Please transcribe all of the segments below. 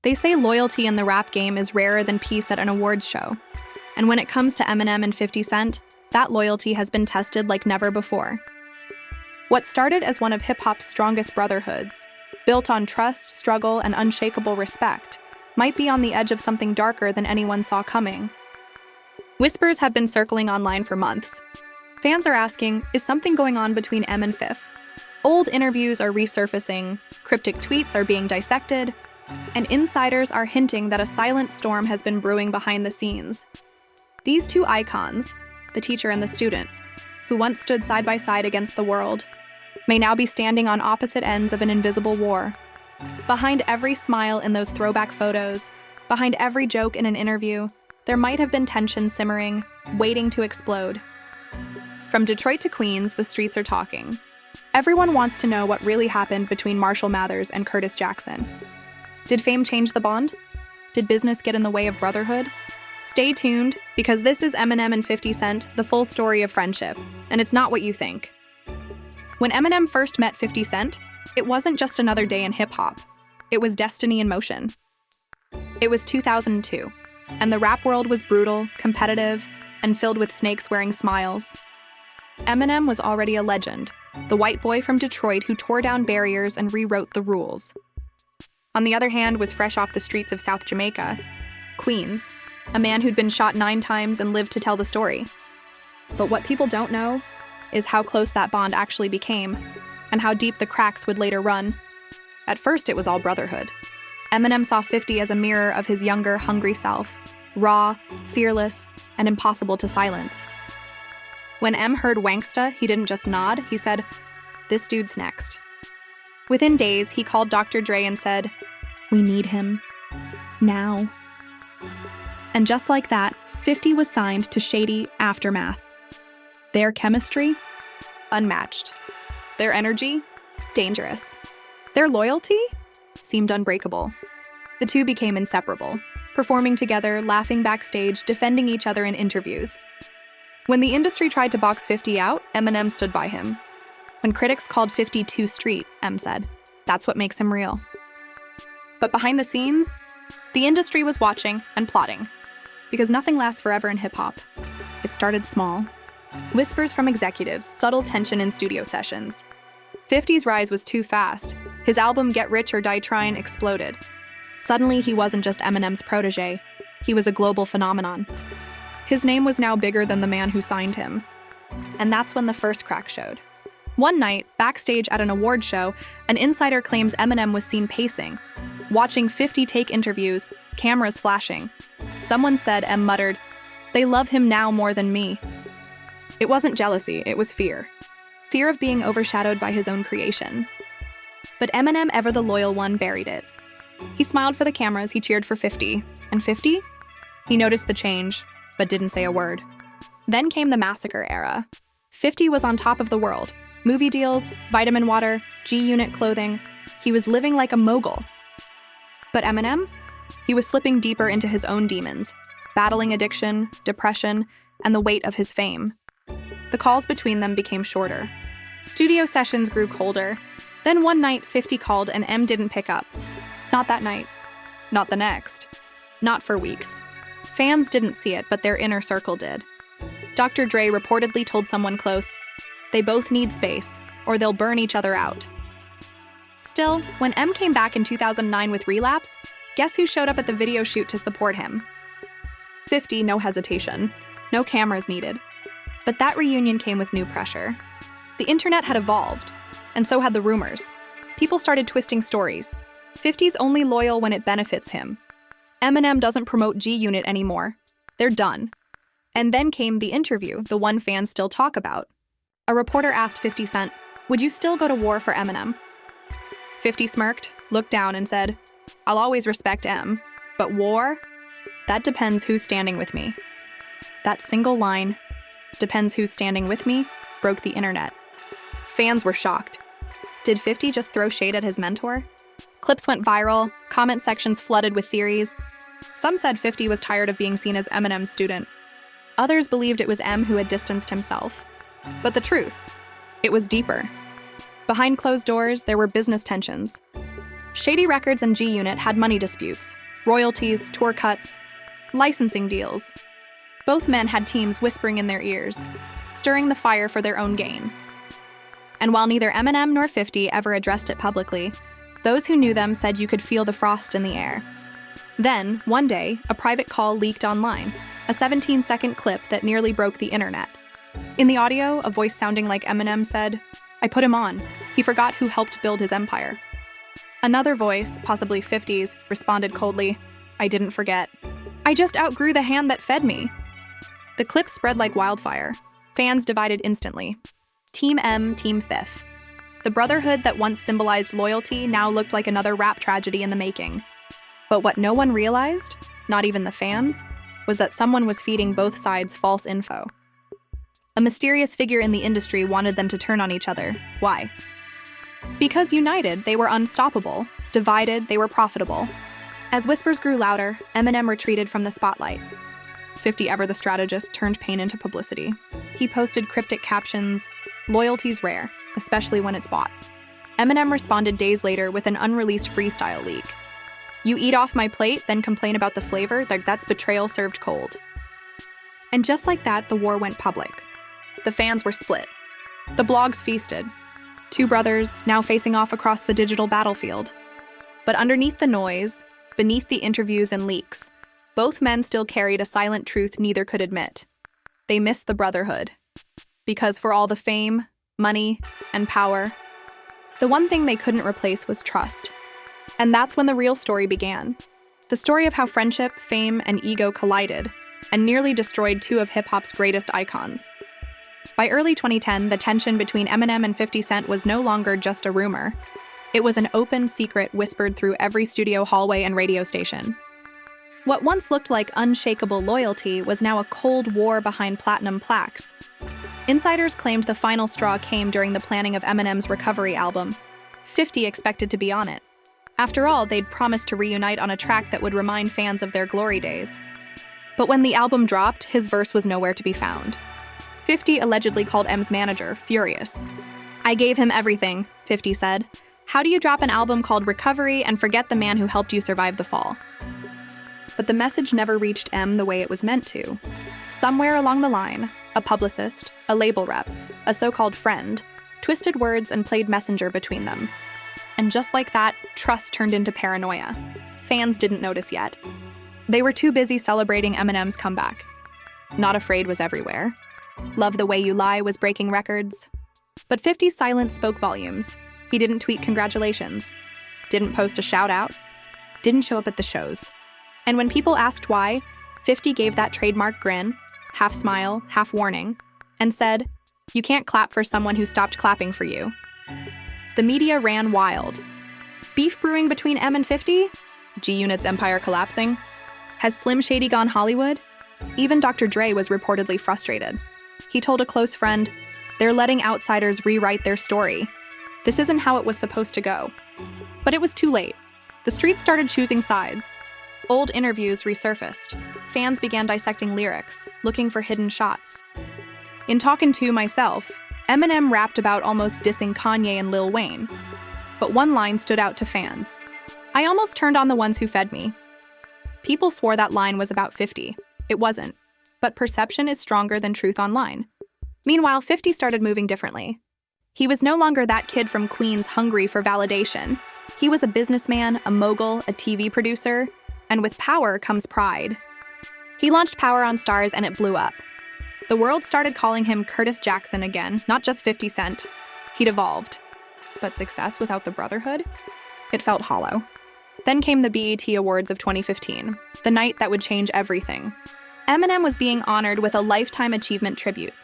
They say loyalty in the rap game is rarer than peace at an awards show. And when it comes to Eminem and 50 Cent, that loyalty has been tested like never before. What started as one of hip-hop's strongest brotherhoods, built on trust, struggle, and unshakable respect, might be on the edge of something darker than anyone saw coming. Whispers have been circling online for months. Fans are asking, is something going on between M and Fifth? Old interviews are resurfacing, cryptic tweets are being dissected, and insiders are hinting that a silent storm has been brewing behind the scenes. These two icons, the teacher and the student, who once stood side by side against the world, may now be standing on opposite ends of an invisible war. Behind every smile in those throwback photos, behind every joke in an interview, there might have been tension simmering, waiting to explode. From Detroit to Queens, the streets are talking. Everyone wants to know what really happened between Marshall Mathers and Curtis Jackson. Did fame change the bond? Did business get in the way of brotherhood? Stay tuned, because this is Eminem and 50 Cent, the full story of friendship, and it's not what you think. When Eminem first met 50 Cent, it wasn't just another day in hip-hop. It was destiny in motion. It was 2002, and the rap world was brutal, competitive, and filled with snakes wearing smiles. Eminem was already a legend, the white boy from Detroit who tore down barriers and rewrote the rules. On the other hand was fresh off the streets of South Jamaica, Queens, a man who'd been shot 9 times and lived to tell the story. But what people don't know is how close that bond actually became, and how deep the cracks would later run. At first, it was all brotherhood. Eminem saw 50 as a mirror of his younger, hungry self, raw, fearless, and impossible to silence. When M heard Wanksta, he didn't just nod, he said, "This dude's next." Within days, he called Dr. Dre and said, "We need him. Now." And just like that, 50 was signed to Shady Aftermath. Their chemistry? Unmatched. Their energy? Dangerous. Their loyalty? Seemed unbreakable. The two became inseparable, performing together, laughing backstage, defending each other in interviews. When the industry tried to box 50 out, Eminem stood by him. When critics called 50 too street, M said, "That's what makes him real." But behind the scenes, the industry was watching and plotting. Because nothing lasts forever in hip-hop. It started small. Whispers from executives, subtle tension in studio sessions. 50's rise was too fast. His album Get Rich or Die Tryin' exploded. Suddenly, he wasn't just Eminem's protege. He was a global phenomenon. His name was now bigger than the man who signed him. And that's when the first crack showed. One night, backstage at an award show, an insider claims Eminem was seen pacing, watching 50 take interviews, cameras flashing. Someone said M muttered, "They love him now more than me." It wasn't jealousy, it was fear. Fear of being overshadowed by his own creation. But Eminem, ever the loyal one, buried it. He smiled for the cameras, he cheered for 50. And 50? He noticed the change, but didn't say a word. Then came the massacre era. 50 was on top of the world. Movie deals, vitamin water, G-Unit clothing. He was living like a mogul. But Eminem? He was slipping deeper into his own demons, battling addiction, depression, and the weight of his fame. The calls between them became shorter. Studio sessions grew colder. Then one night, 50 called and M didn't pick up. Not that night. Not the next. Not for weeks. Fans didn't see it, but their inner circle did. Dr. Dre reportedly told someone close, "They both need space, or they'll burn each other out." Still, when M came back in 2009 with Relapse, guess who showed up at the video shoot to support him? 50, no hesitation. No cameras needed. But that reunion came with new pressure. The internet had evolved, and so had the rumors. People started twisting stories. 50's only loyal when it benefits him. Eminem doesn't promote G-Unit anymore. They're done. And then came the interview, the one fans still talk about. A reporter asked 50 Cent, "Would you still go to war for Eminem?" 50 smirked, looked down, and said, "I'll always respect M, but war? That depends who's standing with me." That single line, "depends who's standing with me," broke the internet. Fans were shocked. Did 50 just throw shade at his mentor? Clips went viral, comment sections flooded with theories. Some said 50 was tired of being seen as Eminem's student. Others believed it was M who had distanced himself. But the truth, it was deeper. Behind closed doors, there were business tensions. Shady Records and G-Unit had money disputes, royalties, tour cuts, licensing deals. Both men had teams whispering in their ears, stirring the fire for their own gain. And while neither Eminem nor 50 ever addressed it publicly, those who knew them said you could feel the frost in the air. Then, one day, a private call leaked online, a 17-second clip that nearly broke the internet. In the audio, a voice sounding like Eminem said, "I put him on. He forgot who helped build his empire." Another voice, possibly 50's, responded coldly, "I didn't forget. I just outgrew the hand that fed me." The clip spread like wildfire. Fans divided instantly. Team M, Team Fifth. The Brotherhood that once symbolized loyalty now looked like another rap tragedy in the making. But what no one realized, not even the fans, was that someone was feeding both sides false info. A mysterious figure in the industry wanted them to turn on each other. Why? Because united, they were unstoppable. Divided, they were profitable. As whispers grew louder, Eminem retreated from the spotlight. 50, ever the strategist, turned pain into publicity. He posted cryptic captions, "Loyalty's rare, especially when it's bought." Eminem responded days later with an unreleased freestyle leak. "You eat off my plate, then complain about the flavor? That's betrayal served cold." And just like that, the war went public. The fans were split. The blogs feasted. Two brothers, now facing off across the digital battlefield. But underneath the noise, beneath the interviews and leaks, both men still carried a silent truth neither could admit. They missed the Brotherhood. Because for all the fame, money, and power, the one thing they couldn't replace was trust. And that's when the real story began. The story of how friendship, fame, and ego collided and nearly destroyed two of hip-hop's greatest icons. By early 2010, the tension between Eminem and 50 Cent was no longer just a rumor. It was an open secret whispered through every studio hallway and radio station. What once looked like unshakable loyalty was now a cold war behind platinum plaques. Insiders claimed the final straw came during the planning of Eminem's recovery album. 50 expected to be on it. After all, they'd promised to reunite on a track that would remind fans of their glory days. But when the album dropped, his verse was nowhere to be found. 50 allegedly called M's manager, furious. "I gave him everything," 50 said. "How do you drop an album called Recovery and forget the man who helped you survive the fall?" But the message never reached M the way it was meant to. Somewhere along the line, a publicist, a label rep, a so-called friend, twisted words and played messenger between them. And just like that, trust turned into paranoia. Fans didn't notice yet. They were too busy celebrating Eminem's comeback. Not Afraid was everywhere. Love the Way You Lie was breaking records. But 50's silence spoke volumes. He didn't tweet congratulations, didn't post a shout-out, didn't show up at the shows. And when people asked why, 50 gave that trademark grin, half smile, half warning, and said, "You can't clap for someone who stopped clapping for you." The media ran wild. Beef brewing between M and 50? G-Unit's empire collapsing? Has Slim Shady gone Hollywood? Even Dr. Dre was reportedly frustrated. He told a close friend, "They're letting outsiders rewrite their story. This isn't how it was supposed to go." But it was too late. The streets started choosing sides. Old interviews resurfaced. Fans began dissecting lyrics, looking for hidden shots. In Talkin' To Myself, Eminem rapped about almost dissing Kanye and Lil Wayne. But one line stood out to fans. "I almost turned on the ones who fed me." People swore that line was about 50. It wasn't. But perception is stronger than truth online. Meanwhile, 50 started moving differently. He was no longer that kid from Queens hungry for validation. He was a businessman, a mogul, a TV producer, and with power comes pride. He launched Power on Stars and it blew up. The world started calling him Curtis Jackson again, not just 50 Cent. He'd evolved. But success without the Brotherhood? It felt hollow. Then came the BET Awards of 2015, the night that would change everything. Eminem was being honored with a Lifetime Achievement tribute.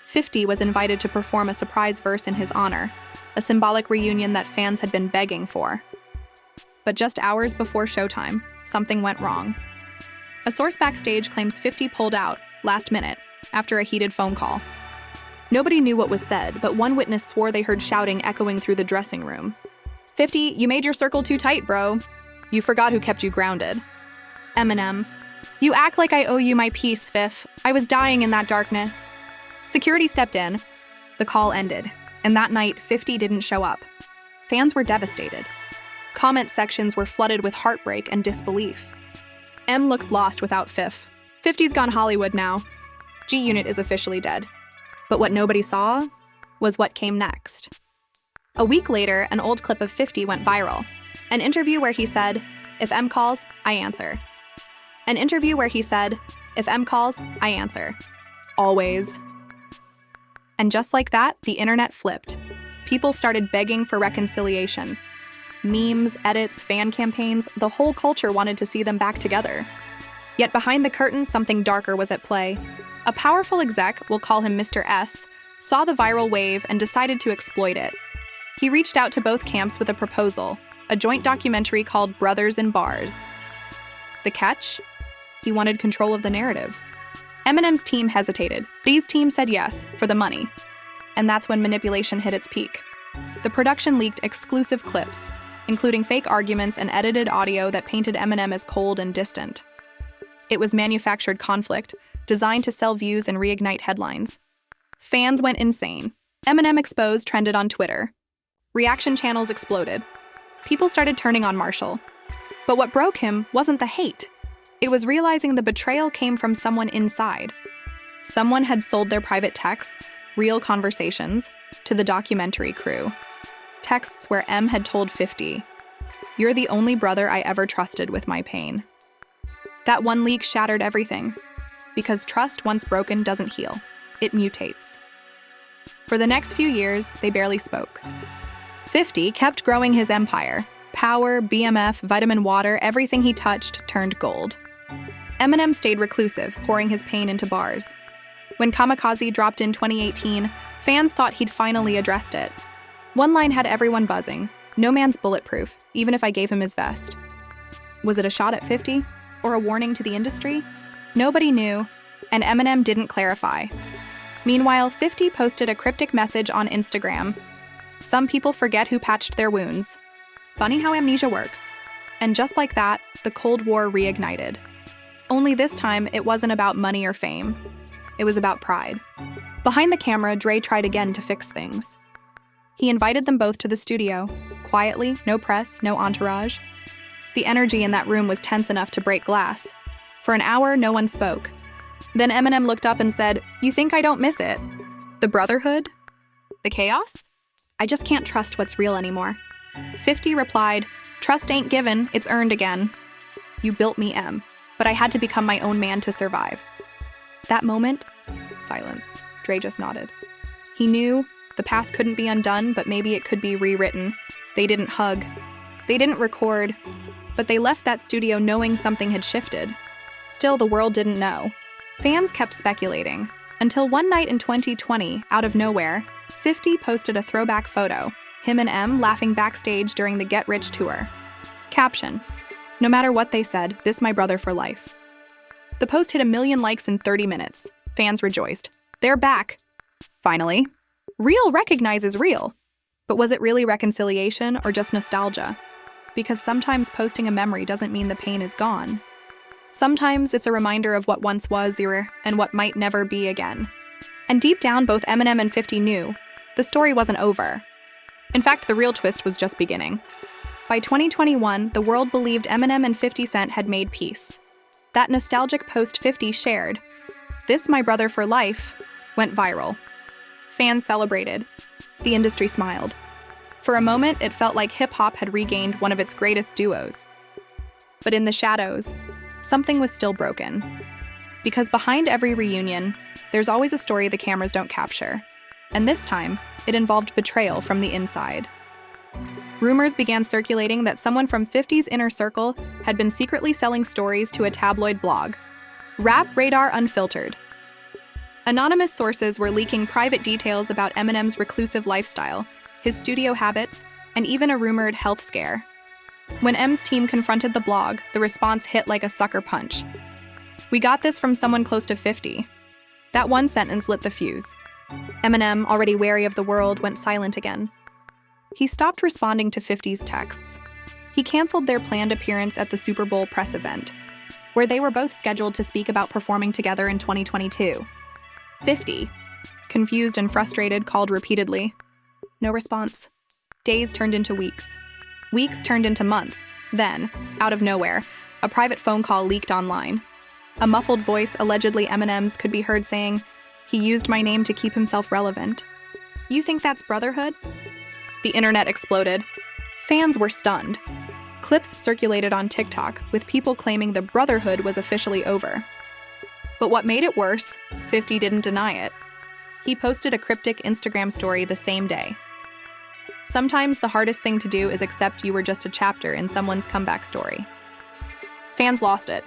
50 was invited to perform a surprise verse in his honor, a symbolic reunion that fans had been begging for. But just hours before showtime, something went wrong. A source backstage claims 50 pulled out, last minute, after a heated phone call. Nobody knew what was said, but one witness swore they heard shouting echoing through the dressing room. 50, you made your circle too tight, bro. You forgot who kept you grounded. Eminem, you act like I owe you my peace, Fifth. I was dying in that darkness. Security stepped in. The call ended, and that night, 50 didn't show up. Fans were devastated. Comment sections were flooded with heartbreak and disbelief. M looks lost without Fif. 50's gone Hollywood now. G-Unit is officially dead. But what nobody saw was what came next. A week later, an old clip of 50 went viral. An interview where he said, "If M calls, I answer." An interview where he said, "If M calls, I answer. Always." And just like that, the internet flipped. People started begging for reconciliation. Memes, edits, fan campaigns, the whole culture wanted to see them back together. Yet behind the curtain, something darker was at play. A powerful exec, we'll call him Mr. S, saw the viral wave and decided to exploit it. He reached out to both camps with a proposal, a joint documentary called Brothers in Bars. The catch? He wanted control of the narrative. Eminem's team hesitated. These teams said yes, for the money. And that's when manipulation hit its peak. The production leaked exclusive clips, including fake arguments and edited audio that painted Eminem as cold and distant. It was manufactured conflict, designed to sell views and reignite headlines. Fans went insane. Eminem Exposed trended on Twitter. Reaction channels exploded. People started turning on Marshall. But what broke him wasn't the hate. It was realizing the betrayal came from someone inside. Someone had sold their private texts, real conversations, to the documentary crew. Texts where M had told 50, "You're the only brother I ever trusted with my pain." That one leak shattered everything. Because trust once broken doesn't heal. It mutates. For the next few years, they barely spoke. 50 kept growing his empire. Power, BMF, vitamin water, everything he touched turned gold. Eminem stayed reclusive, pouring his pain into bars. When Kamikaze dropped in 2018, fans thought he'd finally addressed it. One line had everyone buzzing, "No man's bulletproof, even if I gave him his vest." Was it a shot at 50? Or a warning to the industry? Nobody knew, and Eminem didn't clarify. Meanwhile, 50 posted a cryptic message on Instagram. "Some people forget who patched their wounds." Funny how amnesia works. And just like that, the Cold War reignited. Only this time, it wasn't about money or fame. It was about pride. Behind the camera, Dre tried again to fix things. He invited them both to the studio, quietly, no press, no entourage. The energy in that room was tense enough to break glass. For an hour, no one spoke. Then Eminem looked up and said, "You think I don't miss it? The Brotherhood? The chaos? I just can't trust what's real anymore." 50 replied, "Trust ain't given, it's earned again. You built me, M, but I had to become my own man to survive." That moment, silence. Dre just nodded. He knew the past couldn't be undone, but maybe it could be rewritten. They didn't hug. They didn't record. But they left that studio knowing something had shifted. Still, the world didn't know. Fans kept speculating, until one night in 2020, out of nowhere, 50 posted a throwback photo, him and M laughing backstage during the Get Rich tour. Caption: "No matter what they said, this my brother for life." The post hit 1 million likes in 30 minutes. Fans rejoiced. They're back. Finally. Real recognizes real. But was it really reconciliation or just nostalgia? Because sometimes posting a memory doesn't mean the pain is gone. Sometimes it's a reminder of what once was and what might never be again. And deep down, both Eminem and 50 knew the story wasn't over. In fact, the real twist was just beginning. By 2021, the world believed Eminem and 50 Cent had made peace. That nostalgic post 50 shared, "This my brother for life," went viral. Fans celebrated. The industry smiled. For a moment, it felt like hip-hop had regained one of its greatest duos. But in the shadows, something was still broken. Because behind every reunion, there's always a story the cameras don't capture. And this time, it involved betrayal from the inside. Rumors began circulating that someone from 50's inner circle had been secretly selling stories to a tabloid blog, Rap Radar Unfiltered. Anonymous sources were leaking private details about Eminem's reclusive lifestyle, his studio habits, and even a rumored health scare. When M's team confronted the blog, the response hit like a sucker punch. "We got this from someone close to 50. That one sentence lit the fuse. Eminem, already wary of the world, went silent again. He stopped responding to 50's texts. He canceled their planned appearance at the Super Bowl press event, where they were both scheduled to speak about performing together in 2022. 50, confused and frustrated, called repeatedly. No response. Days turned into weeks. Weeks turned into months. Then, out of nowhere, a private phone call leaked online. A muffled voice, allegedly Eminem's, could be heard saying, "He used my name to keep himself relevant." You think that's Brotherhood? The internet exploded. Fans were stunned. Clips circulated on TikTok, with people claiming the Brotherhood was officially over. But what made it worse, 50 didn't deny it. He posted a cryptic Instagram story the same day. Sometimes the hardest thing to do is accept you were just a chapter in someone's comeback story. Fans lost it.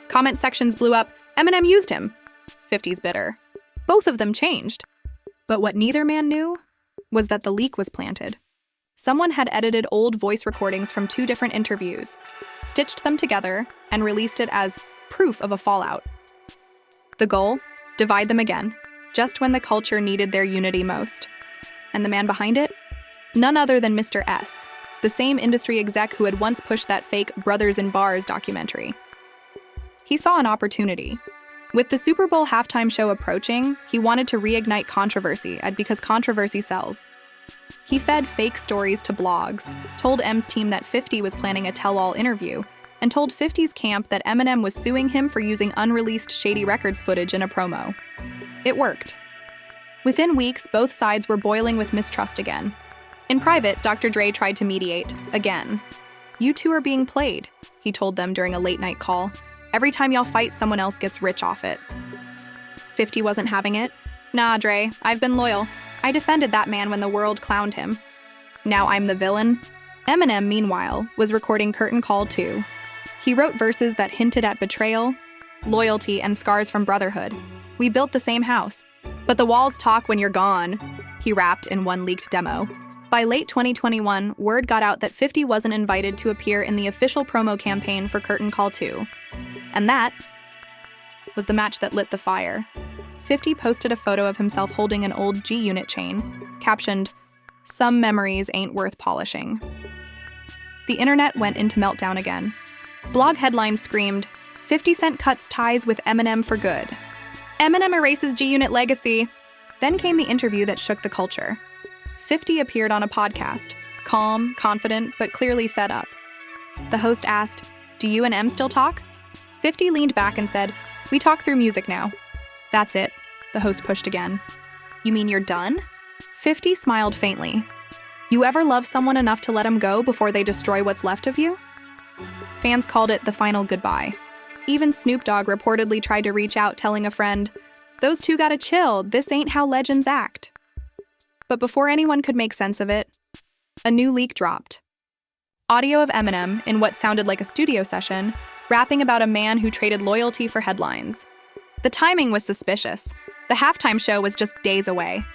Comment sections blew up, "Eminem used him." 50's bitter. Both of them changed. But what neither man knew was that the leak was planted. Someone had edited old voice recordings from 2 different interviews, stitched them together, and released it as proof of a fallout. The goal? Divide them again, just when the culture needed their unity most. And the man behind it? None other than Mr. S, the same industry exec who had once pushed that fake Brothers in Bars documentary. He saw an opportunity. With the Super Bowl halftime show approaching, he wanted to reignite controversy, because controversy sells. He fed fake stories to blogs, told M's team that 50 was planning a tell-all interview, and told 50's camp that Eminem was suing him for using unreleased Shady Records footage in a promo. It worked. Within weeks, both sides were boiling with mistrust again. In private, Dr. Dre tried to mediate, again. "You two are being played," he told them during a late-night call. "Every time y'all fight, someone else gets rich off it." 50 wasn't having it. "Nah, Dre, I've been loyal. I defended that man when the world clowned him. Now I'm the villain." Eminem, meanwhile, was recording Curtain Call 2. He wrote verses that hinted at betrayal, loyalty, and scars from Brotherhood. "We built the same house, but the walls talk when you're gone," he rapped in one leaked demo. By late 2021, word got out that 50 wasn't invited to appear in the official promo campaign for Curtain Call 2. And that was the match that lit the fire. 50 posted a photo of himself holding an old G-Unit chain, captioned, "Some memories ain't worth polishing." The internet went into meltdown again. Blog headlines screamed, "50 Cent cuts ties with Eminem for good. Eminem erases G-Unit legacy." Then came the interview that shook the culture. 50 appeared on a podcast, calm, confident, but clearly fed up. The host asked, "Do you and M still talk?" 50 leaned back and said, "We talk through music now." "That's it," the host pushed again. "You mean you're done?" 50 smiled faintly. "You ever love someone enough to let them go before they destroy what's left of you?" Fans called it the final goodbye. Even Snoop Dogg reportedly tried to reach out, telling a friend, "Those two gotta chill, this ain't how legends act." But before anyone could make sense of it, a new leak dropped. Audio of Eminem, in what sounded like a studio session, rapping about a man who traded loyalty for headlines. The timing was suspicious. The halftime show was just days away.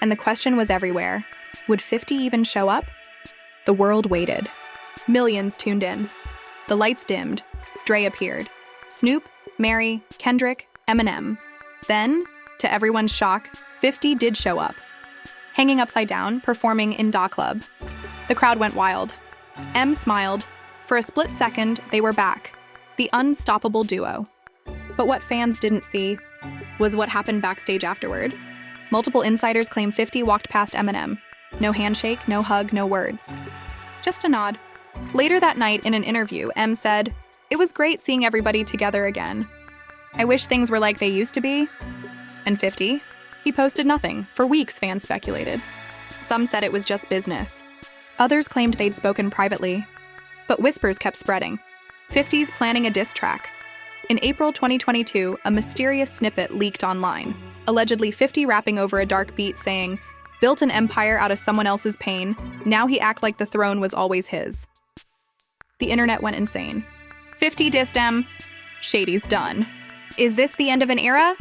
And the question was everywhere. Would 50 even show up? The world waited. Millions tuned in. The lights dimmed. Dre appeared. Snoop, Mary, Kendrick, Eminem. Then, to everyone's shock, 50 did show up. Hanging upside down, performing in Da Club. The crowd went wild. M smiled. For a split second, they were back. The unstoppable duo. But what fans didn't see was what happened backstage afterward. Multiple insiders claim 50 walked past Eminem. No handshake, no hug, no words. Just a nod. Later that night, in an interview, M said, "It was great seeing everybody together again. I wish things were like they used to be." And 50? He posted nothing. For weeks, fans speculated. Some said it was just business. Others claimed they'd spoken privately. But whispers kept spreading. 50's planning a diss track. In April 2022, a mysterious snippet leaked online, allegedly 50 rapping over a dark beat saying, "Built an empire out of someone else's pain, now he act like the throne was always his." The internet went insane. 50 dissed M. Shady's done. Is this the end of an era?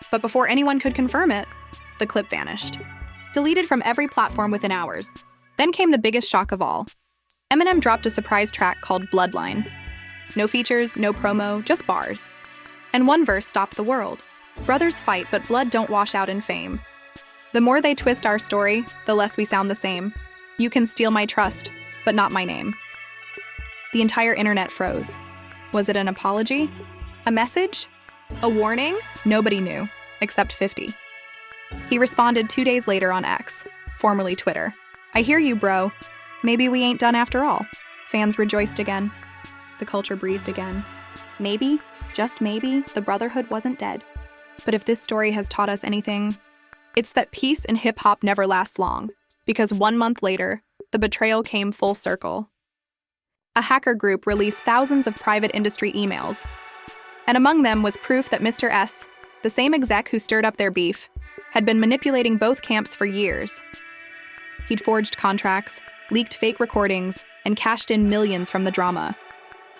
But before anyone could confirm it, the clip vanished. Deleted from every platform within hours. Then came the biggest shock of all. Eminem dropped a surprise track called Bloodline. No features, no promo, just bars. And one verse stopped the world. Brothers fight, but blood don't wash out in fame. The more they twist our story, the less we sound the same. You can steal my trust, but not my name. The entire internet froze. Was it an apology? A message? A warning? Nobody knew, except 50. He responded 2 days later on X, formerly Twitter. "I hear you, bro. Maybe we ain't done after all. Fans rejoiced again. The culture breathed again. Maybe, just maybe, the Brotherhood wasn't dead. But if this story has taught us anything, it's that peace in hip-hop never lasts long, because 1 month later, the betrayal came full circle. A hacker group released thousands of private industry emails, and among them was proof that Mr. S, the same exec who stirred up their beef, had been manipulating both camps for years. He'd forged contracts, leaked fake recordings, and cashed in millions from the drama.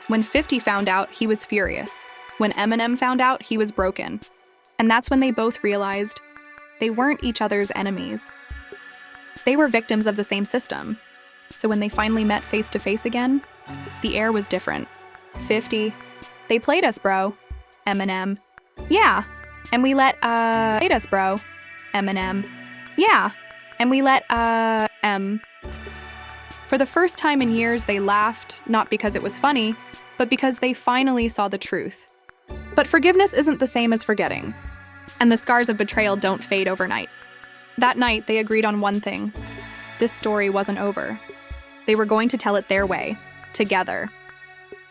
When 50 found out, he was furious. When Eminem found out, he was broken. And that's when they both realized they weren't each other's enemies. They were victims of the same system. So when they finally met face to face again, the air was different. 50, they played us, bro. Eminem, yeah. And we let, played us, bro. Eminem, yeah. And we let, For the first time in years, they laughed, not because it was funny, but because they finally saw the truth. But forgiveness isn't the same as forgetting. And the scars of betrayal don't fade overnight. That night, they agreed on one thing. This story wasn't over. They were going to tell it their way, together.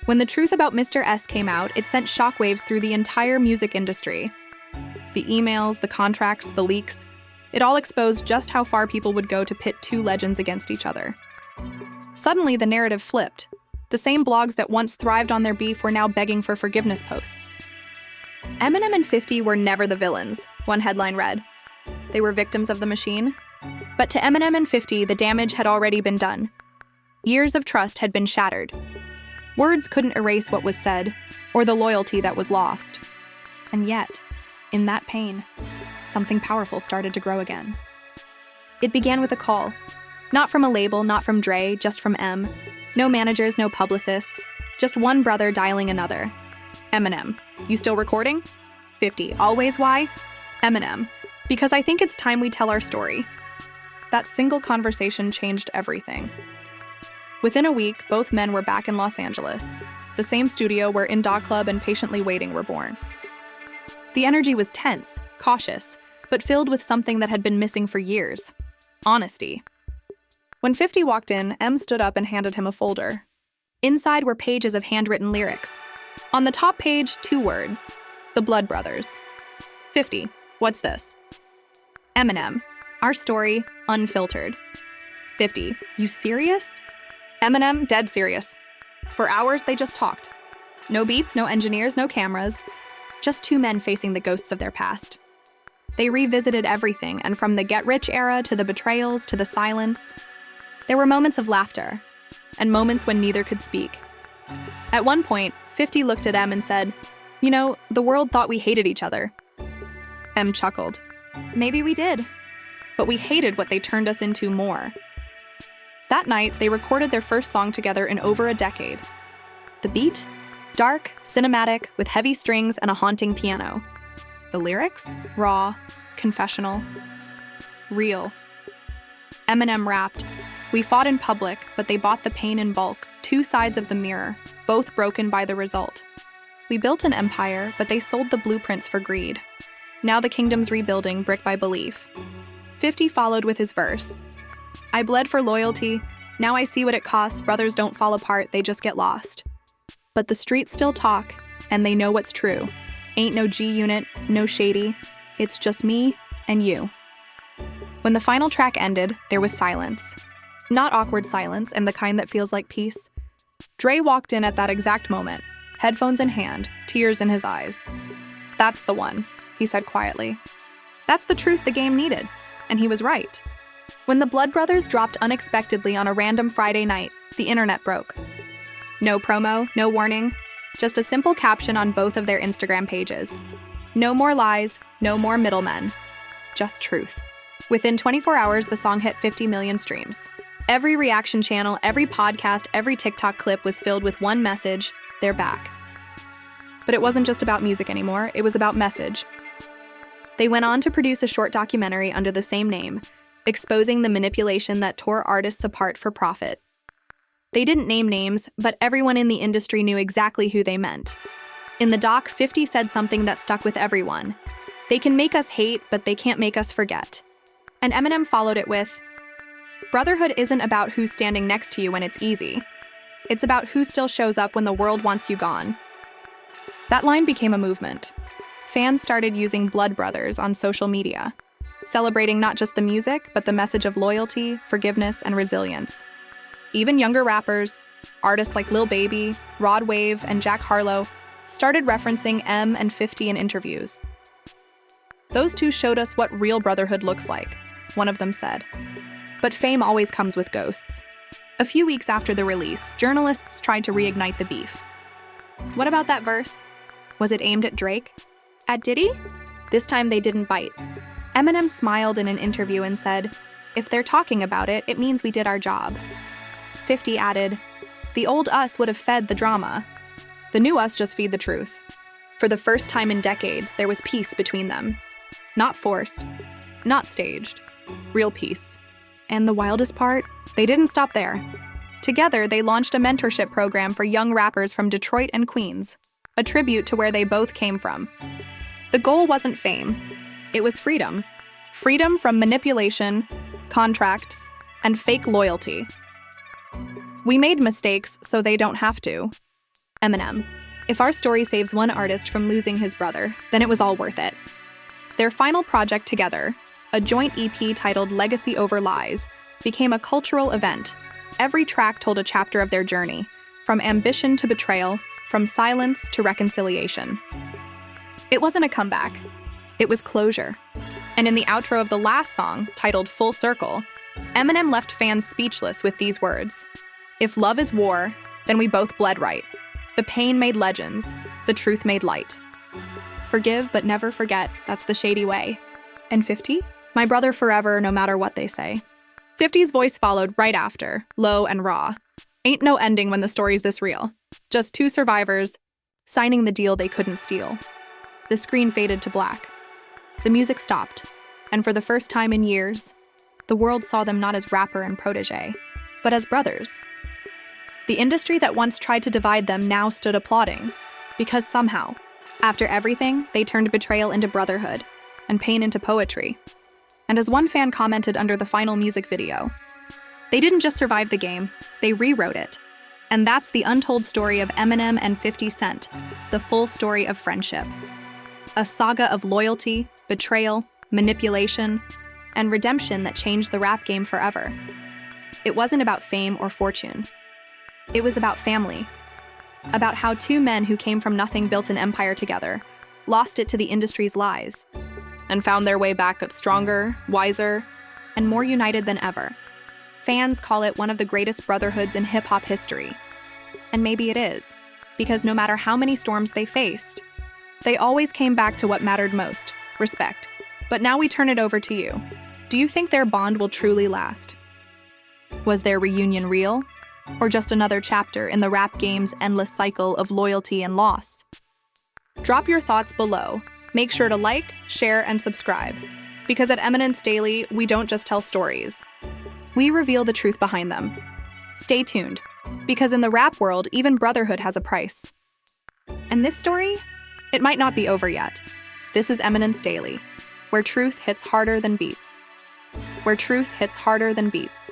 When the truth about Mr. S came out, it sent shockwaves through the entire music industry. The emails, the contracts, the leaks, it all exposed just how far people would go to pit two legends against each other. Suddenly, the narrative flipped. The same blogs that once thrived on their beef were now begging for forgiveness posts. Eminem and 50 were never the villains, one headline read. They were victims of the machine. But to Eminem and 50, the damage had already been done. Years of trust had been shattered. Words couldn't erase what was said, or the loyalty that was lost. And yet, in that pain, something powerful started to grow again. It began with a call. Not from a label, not from Dre, just from M. No managers, no publicists. Just one brother dialing another. Eminem, you still recording? 50, always why? Eminem, because I think it's time we tell our story. That single conversation changed everything. Within a week, both men were back in Los Angeles, the same studio where In Dog Club and Patiently Waiting were born. The energy was tense, cautious, but filled with something that had been missing for years: honesty. When 50 walked in, M stood up and handed him a folder. Inside were pages of handwritten lyrics. On the top page, 2 words: The Blood Brothers. 50, what's this? Eminem, our story, unfiltered. 50, you serious? Eminem, dead serious. For hours, they just talked. No beats, no engineers, no cameras. Just 2 men facing the ghosts of their past. They revisited everything, and from the get-rich era to the betrayals to the silence. There were moments of laughter, and moments when neither could speak. At one point, 50 looked at M and said, "You know, the world thought we hated each other." M chuckled. "Maybe we did, but we hated what they turned us into more." That night, they recorded their first song together in over a decade. The beat? Dark, cinematic, with heavy strings and a haunting piano. The lyrics? Raw, confessional, real. Eminem rapped, "We fought in public, but they bought the pain in bulk, 2 sides of the mirror, both broken by the result. We built an empire, but they sold the blueprints for greed. Now the kingdom's rebuilding brick by belief." 50 followed with his verse. "I bled for loyalty, now I see what it costs, brothers don't fall apart, they just get lost. But the streets still talk, and they know what's true. Ain't no G-Unit, no shady, it's just me and you." When the final track ended, there was silence. Not awkward silence, and the kind that feels like peace. Dre walked in at that exact moment, headphones in hand, tears in his eyes. "That's the one," he said quietly. "That's the truth the game needed." And he was right. When the Blood Brothers dropped unexpectedly on a random Friday night, the internet broke. No promo, no warning, just a simple caption on both of their Instagram pages. No more lies, no more middlemen, just truth. Within 24 hours, the song hit 50 million streams. Every reaction channel, every podcast, every TikTok clip was filled with one message: they're back. But it wasn't just about music anymore, it was about message. They went on to produce a short documentary under the same name, exposing the manipulation that tore artists apart for profit. They didn't name names, but everyone in the industry knew exactly who they meant. In the doc, 50 said something that stuck with everyone. "They can make us hate, but they can't make us forget." And Eminem followed it with, Brotherhood isn't about who's standing next to you when it's easy. It's about who still shows up when the world wants you gone. That line became a movement. Fans started using blood brothers on social media, celebrating not just the music, but the message of loyalty, forgiveness, and resilience. Even younger rappers, artists like Lil Baby, Rod Wave, and Jack Harlow, started referencing M and 50 in interviews. "Those two showed us what real brotherhood looks like," one of them said. But fame always comes with ghosts. A few weeks after the release, journalists tried to reignite the beef. "What about that verse? Was it aimed at Drake? At Diddy?" This time they didn't bite. Eminem smiled in an interview and said, "If they're talking about it, it means we did our job." 50 added, "The old us would have fed the drama. The new us just feed the truth." For the first time in decades, there was peace between them. Not forced, not staged, real peace. And the wildest part, they didn't stop there. Together, they launched a mentorship program for young rappers from Detroit and Queens, a tribute to where they both came from. The goal wasn't fame. It was freedom. Freedom from manipulation, contracts, and fake loyalty. "We made mistakes so they don't have to." Eminem. "If our story saves one artist from losing his brother, then it was all worth it." Their final project together, a joint EP titled Legacy Over Lies, became a cultural event. Every track told a chapter of their journey, from ambition to betrayal, from silence to reconciliation. It wasn't a comeback. It was closure. And in the outro of the last song, titled Full Circle, Eminem left fans speechless with these words: "If love is war, then we both bled right. The pain made legends, the truth made light. Forgive but never forget, that's the shady way." And 50? "My brother forever, no matter what they say." 50's voice followed right after, low and raw. Ain't no ending when the story's this real. Just two survivors, signing the deal they couldn't steal. The screen faded to black. The music stopped, and for the first time in years, the world saw them not as rapper and protege, but as brothers. The industry that once tried to divide them now stood applauding, because somehow, after everything, they turned betrayal into brotherhood, and pain into poetry. And as one fan commented under the final music video, "They didn't just survive the game, they rewrote it." And that's the untold story of Eminem and 50 Cent, the full story of friendship. A saga of loyalty, betrayal, manipulation, and redemption that changed the rap game forever. It wasn't about fame or fortune. It was about family. About how two men who came from nothing built an empire together, lost it to the industry's lies, and found their way back stronger, wiser, and more united than ever. Fans call it one of the greatest brotherhoods in hip-hop history. And maybe it is, because no matter how many storms they faced, they always came back to what mattered most: respect. But now we turn it over to you. Do you think their bond will truly last? Was their reunion real? Or just another chapter in the rap game's endless cycle of loyalty and loss? Drop your thoughts below. Make sure to like, share, and subscribe. Because at Eminence Daily, we don't just tell stories. We reveal the truth behind them. Stay tuned, because in the rap world, even brotherhood has a price. And this story? It might not be over yet. This is Eminence Daily, where truth hits harder than beats. Where truth hits harder than beats.